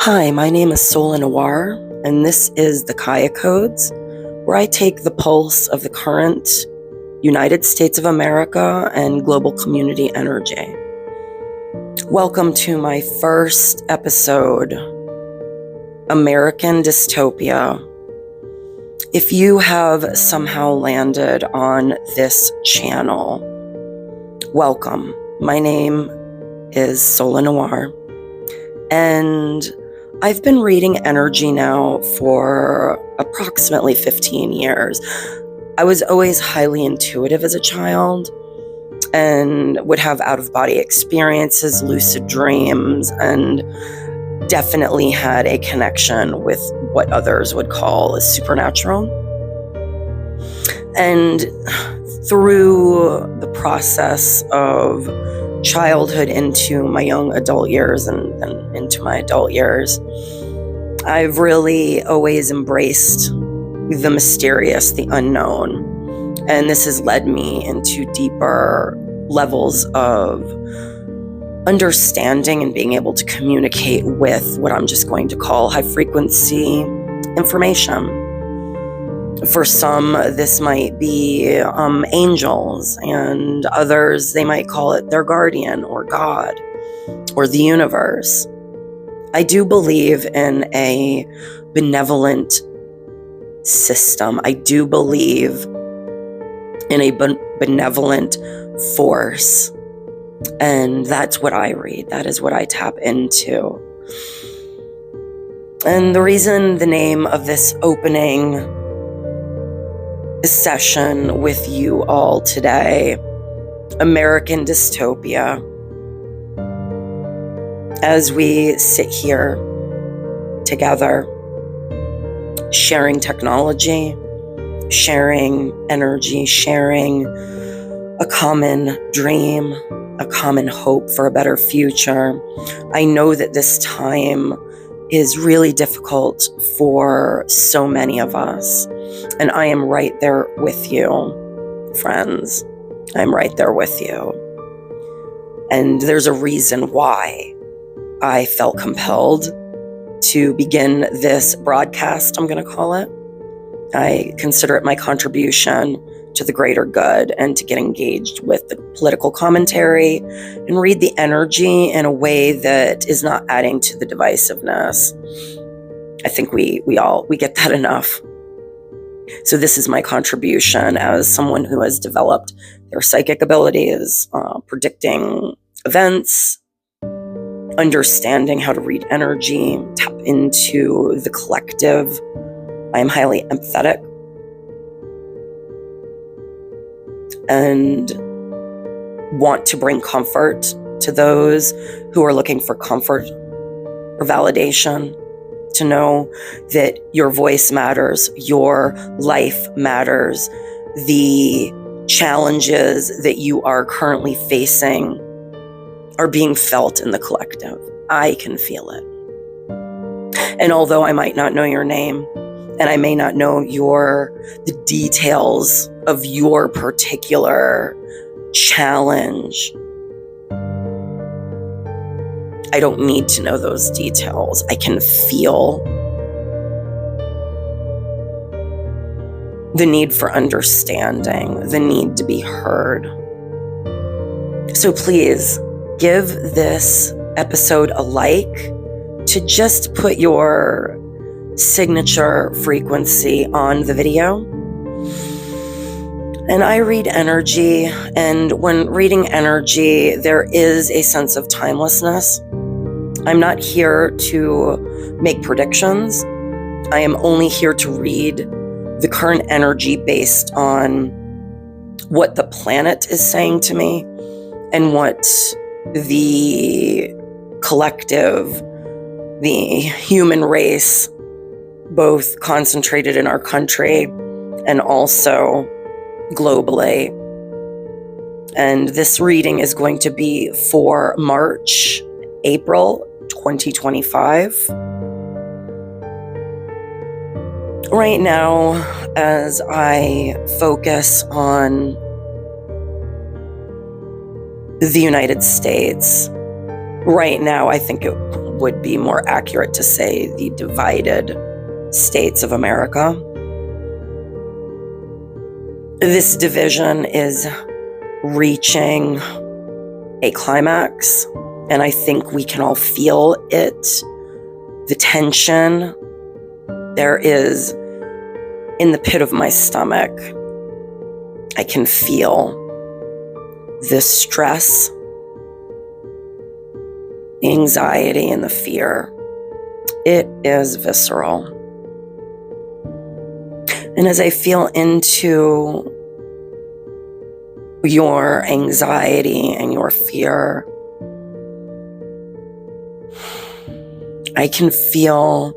Hi, my name is Sola Noir, and this is the Kaya Codes, where I take the pulse of the current United States of America and global community energy. Welcome to my first episode, American Dystopia. If you have somehow landed on this channel, welcome. My name is Sola Noir, and I've been reading energy now for approximately 15 years. I was always highly intuitive as a child and would have out-of-body experiences, lucid dreams, and definitely had a connection with what others would call as supernatural. And through the process of childhood into my young adult years and then into my adult years, I've really always embraced the mysterious, the unknown. And this has led me into deeper levels of understanding and being able to communicate with what I'm just going to call high frequency information. For some, this might be angels, and others, they might call it their guardian or God or the universe. I do believe in a benevolent system. I do believe in a benevolent force, and that's what I read. That is what I tap into. And the reason the name of this opening session with you all today, American Dystopia, as we sit here together, sharing technology, sharing energy, sharing a common dream, a common hope for a better future. I know that this time is really difficult for so many of us. And I am right there with you, friends. I'm right there with you. And there's a reason why I felt compelled to begin this broadcast, I'm going to call it. I consider it my contribution to the greater good and to get engaged with the political commentary and read the energy in a way that is not adding to the divisiveness. I think we get that enough. So this is my contribution as someone who has developed their psychic abilities, predicting events, understanding how to read energy, tap into the collective. I am highly empathetic and want to bring comfort to those who are looking for comfort or validation, to know that your voice matters, your life matters, the challenges that you are currently facing are being felt in the collective. I can feel it. And although I might not know your name, and I may not know the details of your particular challenge, I don't need to know those details. I can feel the need for understanding, the need to be heard. So please give this episode a like, to just put your signature frequency on the video. And I read energy, and when reading energy, there is a sense of timelessness. I'm not here to make predictions. I am only here to read the current energy based on what the planet is saying to me and what the collective, the human race, both concentrated in our country and also globally. And this reading is going to be for April 2025. Right now, as I focus on the United States, right now, I think would be more accurate to say the divided states of America. This division is reaching a climax, and I think we can all feel it. The tension, there is, in the pit of my stomach, I can feel the stress, the anxiety, and the fear. It is visceral. And as I feel into your anxiety and your fear, I can feel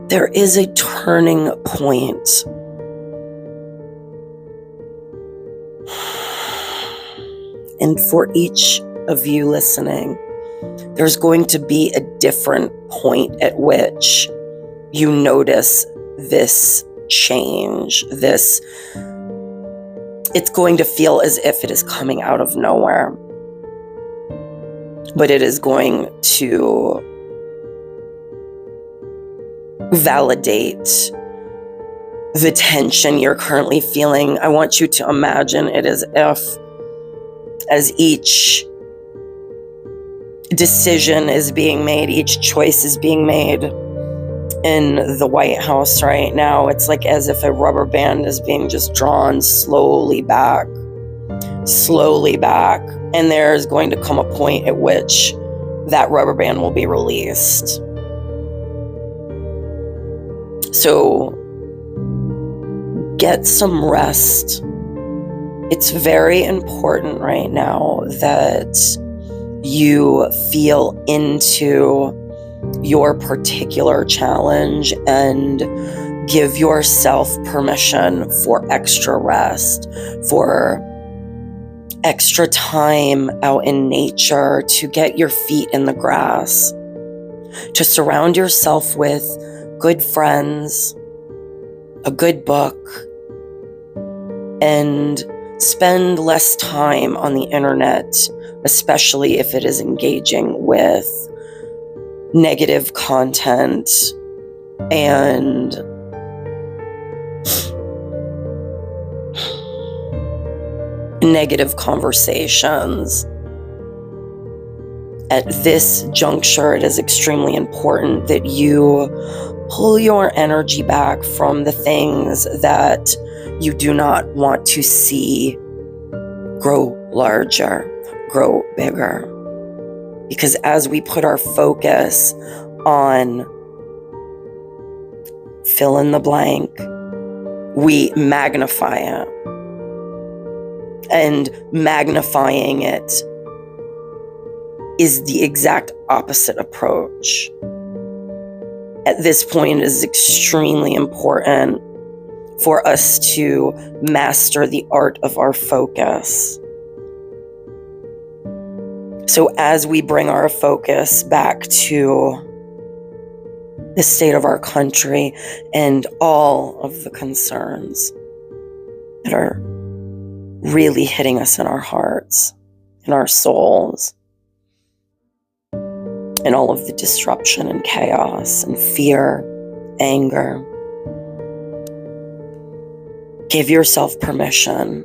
there is a turning point. And for each of you listening, there's going to be a different point at which you notice this change. It's going to feel as if it is coming out of nowhere. But it is going to validate the tension you're currently feeling. I want you to imagine it as if, as each decision is being made, each choice is being made in the White House right now, it's like as if a rubber band is being just drawn slowly back. And there's going to come a point at which that rubber band will be released. So get some rest. It's very important right now that you feel into your particular challenge and give yourself permission for extra rest, for extra time out in nature, to get your feet in the grass, to surround yourself with good friends, a good book, and spend less time on the internet, especially if it is engaging with negative content and negative conversations. At this juncture, it is extremely important that you pull your energy back from the things that you do not want to see grow larger, grow bigger. Because as we put our focus on fill in the blank, we magnify it. And magnifying it is the exact opposite approach. At this point, it is extremely important for us to master the art of our focus. So as we bring our focus back to the state of our country and all of the concerns that are really hitting us in our hearts, in our souls, and all of the disruption and chaos and fear, anger, give yourself permission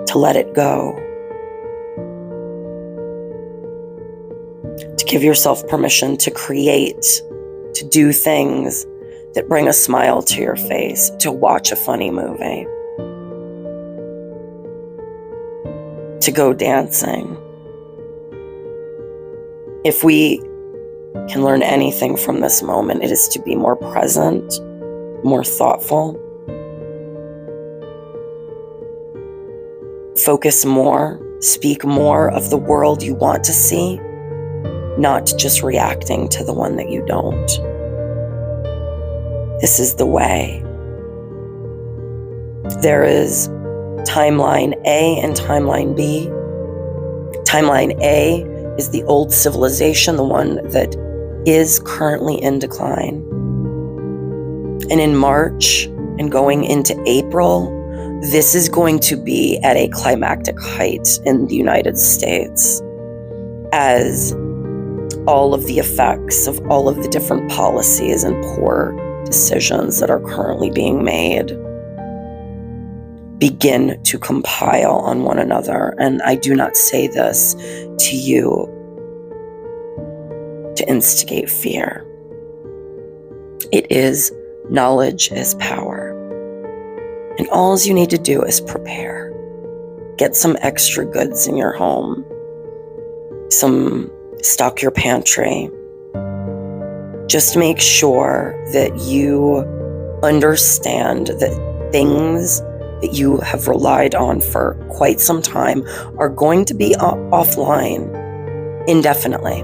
to let it go. To give yourself permission to create, to do things that bring a smile to your face, to watch a funny movie, to go dancing. If we can learn anything from this moment, it is to be more present, more thoughtful, focus more, speak more of the world you want to see, not just reacting to the one that you don't. This is the way. There is timeline A and timeline B. Timeline A is the old civilization, the one that is currently in decline. And in March and going into April, this is going to be at a climactic height in the United States as all of the effects of all of the different policies and poor decisions that are currently being made begin to compile on one another. And I do not say this to you to instigate fear. It is knowledge is power. And all you need to do is prepare. Get some extra goods in your home. Stock your pantry. Just make sure that you understand that things that you have relied on for quite some time are going to be offline indefinitely.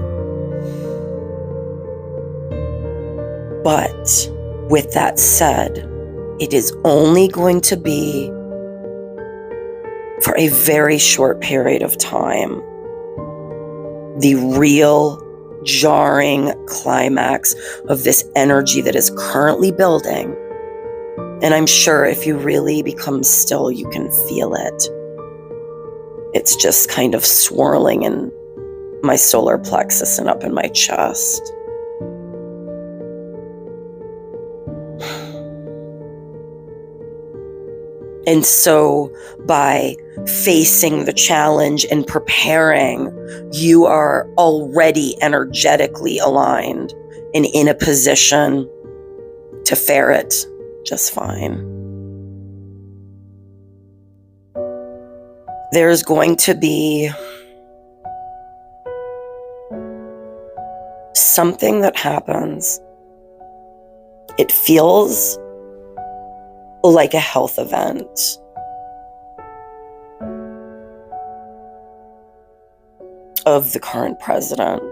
But with that said, it is only going to be for a very short period of time. The real jarring climax of this energy that is currently building. And I'm sure if you really become still, you can feel it. It's just kind of swirling in my solar plexus and up in my chest. And so by facing the challenge and preparing, you are already energetically aligned and in a position to fare it just fine. There's going to be something that happens. It feels like a health event. Of the current president.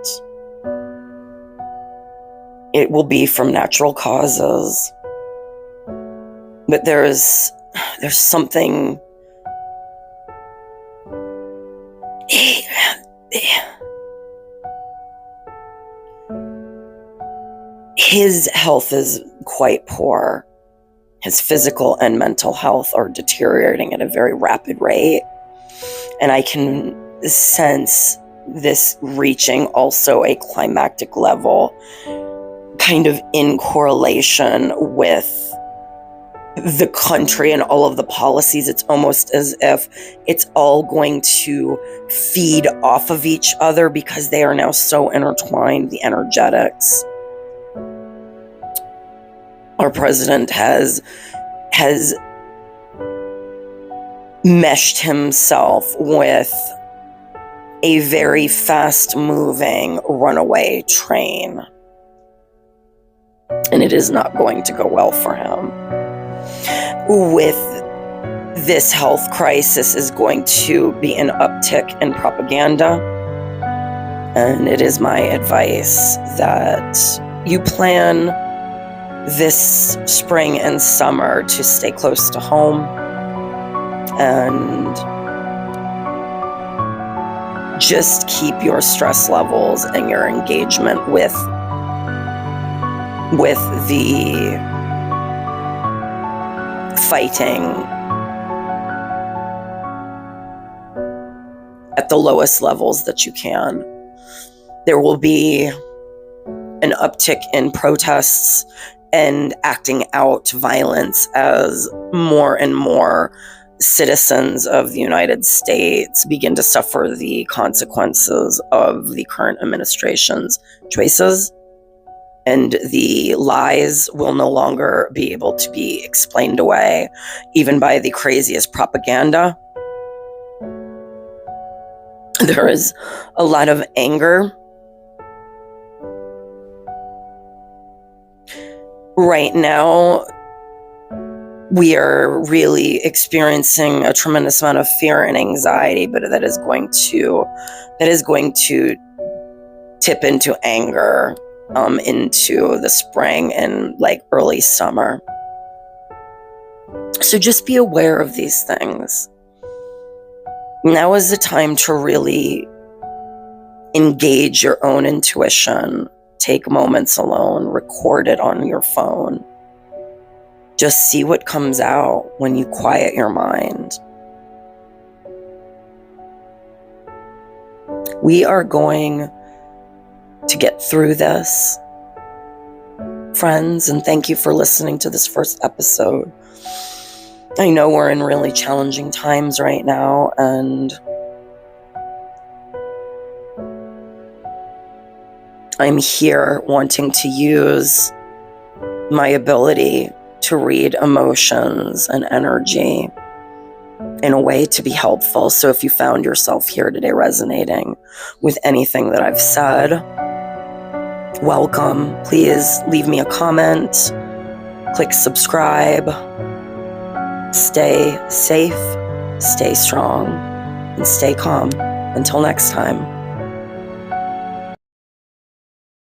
It will be from natural causes. But there's something his health is quite poor. His physical and mental health are deteriorating at a very rapid rate. And I can sense this reaching also a climactic level, kind of in correlation with the country and all of the policies. It's almost as if it's all going to feed off of each other because they are now so intertwined, the energetics. Our president has meshed himself with a very fast-moving runaway train. And it is not going to go well for him. With this health crisis is going to be an uptick in propaganda. And it is my advice that you plan this spring and summer to stay close to home and just keep your stress levels and your engagement with the fighting at the lowest levels that you can. There will be an uptick in protests and acting out violence as more and more citizens of the United States begin to suffer the consequences of the current administration's choices. And the lies will no longer be able to be explained away, even by the craziest propaganda. There is a lot of anger. Right now, we are really experiencing a tremendous amount of fear and anxiety, but that is going to tip into anger into the spring and like early summer. So just be aware of these things. Now is the time to really engage your own intuition. Take moments alone, record it on your phone. Just see what comes out when you quiet your mind. We are going to get through this, friends, and thank you for listening to this first episode. I know we're in really challenging times right now, and I'm here wanting to use my ability to read emotions and energy in a way to be helpful. So if you found yourself here today resonating with anything that I've said, welcome. Please leave me a comment, click subscribe, stay safe, stay strong, and stay calm. Until next time.